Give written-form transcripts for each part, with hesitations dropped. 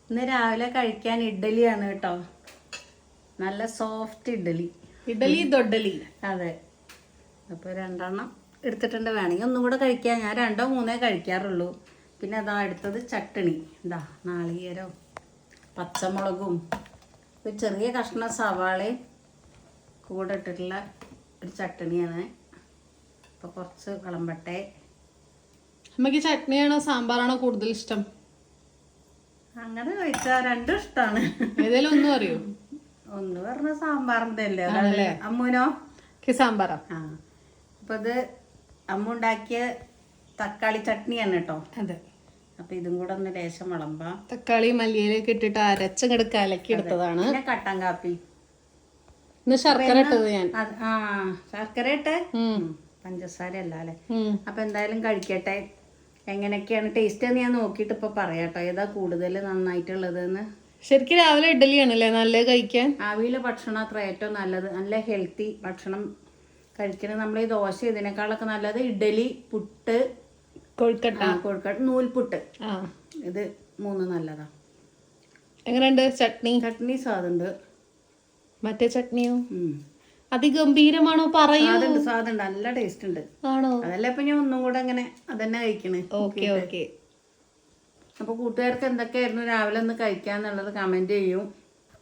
ഇന്ന് രാവിലെ കഴിക്കാൻ ഇഡ്ഡലിയാണ് കേട്ടോ. നല്ല സോഫ്റ്റ് ഇഡ്ഡലി. ഇഡലി ദൊഡ്ഡലി. അതെ. അപ്പോൾ 2 എടുത്തിട്ടുണ്ട്. വേണമെങ്കിൽ ഒന്നും കൂടെ കഴിക്കാം. ഞാൻ 2 or 3 കഴിക്കാറുള്ളൂ. പിന്നെ അതാ എടുത്തത് ചട്ടണി. എന്താ നാളികേരവും പച്ചമുളകും ഒരു ചെറിയ കഷ്ണം സവാളയും കൂടെ ഇട്ടിട്ടുള്ള ഒരു ചട്ടണിയാണ്. അപ്പോൾ കുറച്ച് വിളമ്പട്ടെ. അമ്മക്ക് ചട്നിയാണോ സാമ്പാറാണോ കൂടുതൽ ഇഷ്ടം? അങ്ങനെ ചോദിച്ചാൽ 2 ഇഷ്ടമാണ്. ഏതെങ്കിലും ഒന്നും അറിയോ? ഒന്ന് പറഞ്ഞ സാമ്പാറിൻ്റെ അല്ലേ അമ്മൂനോ? സാമ്പാറാ. ആ അപ്പോൾ ഇത് അമ്മ ഉണ്ടാക്കിയ തക്കാളി ചട്നിയാണ് കേട്ടോ. അതെ. അപ്പോൾ ഇതും കൂടെ ഒന്ന് ലേശം വിളമ്പാം. തക്കാളി മല്ലിയിലേക്ക് ഇട്ടിട്ട് അരച്ചങ്ങട് കലക്കി എടുത്തതാണ്. പിന്നെ കട്ടൻ കാപ്പി. ഇന്ന് ശർക്കര ഇട്ടത് ഞാൻ. ആ ശർക്കര ഇട്ട്, പഞ്ചസാര അല്ല അല്ലേ? അപ്പൊ എന്തായാലും കഴിക്കട്ടെ. എങ്ങനെയൊക്കെയാണ് ടേസ്റ്റ് എന്ന് ഞാൻ നോക്കിയിട്ട് ഇപ്പൊ പറയാട്ടോ, ഏതാ കൂടുതൽ നന്നായിട്ടുള്ളതെന്ന്. ശരിക്കും രാവിലെ ഇഡ്ഡലിയാണല്ലേ നല്ലത് കഴിക്കാൻ? ആവിയിലെ ഭക്ഷണം അത്ര ഏറ്റവും നല്ലത്. നല്ല ഹെൽത്തി ഭക്ഷണം കഴിക്കണം. നമ്മൾ ഈ ദോശ ഇതിനേക്കാളൊക്കെ നല്ലത് ഇഡ്ഡലി, പുട്ട്, കൊഴുക്കട്ട, നൂൽപുട്ട്. ഇത് 3 നല്ലതാ. എങ്ങനെയുണ്ട് ചട്നി? ചട്നി സ്വാദുണ്ട്. മറ്റേ ചട്നിയോ? അതിഗംഭീരമാണോ? പറയൂ. സ്വാദുണ്ട്, നല്ല ടേസ്റ്റ് ഉണ്ട്. ആണോ? അതല്ല ഇപ്പൊ ഞാൻ ഒന്നും കൂടെ അങ്ങനെ അതന്നെ കഴിക്കണേ. ഓക്കെ. അപ്പൊ കൂട്ടുകാർക്ക് എന്തൊക്കെയായിരുന്നു രാവിലെ ഒന്ന് കഴിക്കാന്നുള്ളത് കമന്റ് ചെയ്യും.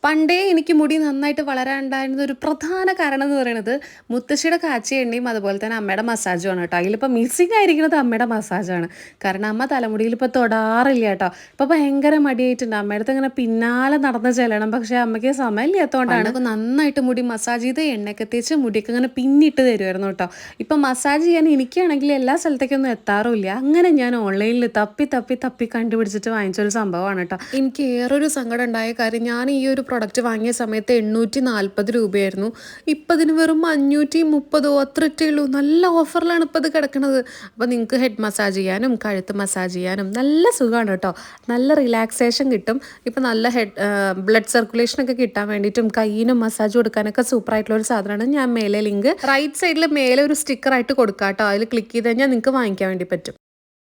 പണ്ടേ എനിക്ക് മുടി നന്നായിട്ട് വളരാനുണ്ടായിരുന്ന ഒരു പ്രധാന കാരണം എന്ന് പറയുന്നത് മുത്തശ്ശിയുടെ കാച്ചിയ എണ്ണയും അതുപോലെ തന്നെ അമ്മയുടെ മസാജുമാണ് കേട്ടോ. അതിലിപ്പോൾ മിസ്സിങ് ആയിരിക്കുന്നത് അമ്മയുടെ മസാജാണ്. കാരണം അമ്മ തലമുടിയിൽ ഇപ്പോൾ തൊടാറില്ല കേട്ടോ. ഇപ്പോൾ ഭയങ്കര മടിയായിട്ടുണ്ട്. അമ്മയുടെ അടുത്ത് ഇങ്ങനെ പിന്നാലെ നടന്ന് ചെല്ലണം, പക്ഷേ അമ്മയ്ക്ക് സമയമില്ലാത്തതുകൊണ്ടാണ് നന്നായിട്ട് മുടി മസാജ് ചെയ്ത് എണ്ണയൊക്കെ തേച്ച് മുടിയൊക്കെ ഇങ്ങനെ പിന്നിട്ട് തരുമായിരുന്നു കേട്ടോ. ഇപ്പം മസാജ് ചെയ്യാൻ എനിക്കാണെങ്കിൽ എല്ലാ സ്ഥലത്തേക്കൊന്നും എത്താറുമില്ല. അങ്ങനെ ഞാൻ ഓൺലൈനിൽ തപ്പി കണ്ടുപിടിച്ചിട്ട് വാങ്ങിച്ചൊരു സംഭവമാണ് കേട്ടോ. എനിക്ക് ഏറൊരു സങ്കടം ഉണ്ടായ കാര്യം, ഞാൻ ഈ ഒരു പ്രൊഡക്റ്റ് വാങ്ങിയ സമയത്ത് 840 രൂപയായിരുന്നു. ഇപ്പം ഇതിന് വെറും 530 അത്രയൊക്കെ ഉള്ളൂ. നല്ല ഓഫറിലാണ് ഇപ്പോൾ ഇത് കിടക്കുന്നത്. അപ്പോൾ നിങ്ങൾക്ക് ഹെഡ് മസാജ് ചെയ്യാനും കഴുത്ത് മസാജ് ചെയ്യാനും നല്ല സുഖമാണ് കേട്ടോ. നല്ല റിലാക്സേഷൻ കിട്ടും. ഇപ്പം നല്ല ബ്ലഡ് സർക്കുലേഷനൊക്കെ കിട്ടാൻ വേണ്ടിയിട്ടും കയ്യിനും മസാജ് കൊടുക്കാനൊക്കെ സൂപ്പറായിട്ടുള്ള ഒരു സാധനമാണ്. ഞാൻ മേലെ ലിങ്ക് റൈറ്റ് സൈഡിൽ മേലെ ഒരു സ്റ്റിക്കറായിട്ട് കൊടുക്കാം കേട്ടോ. അതിൽ ക്ലിക്ക് ചെയ്ത് കഴിഞ്ഞാൽ നിങ്ങൾക്ക് വാങ്ങിക്കാൻ വേണ്ടി പറ്റും.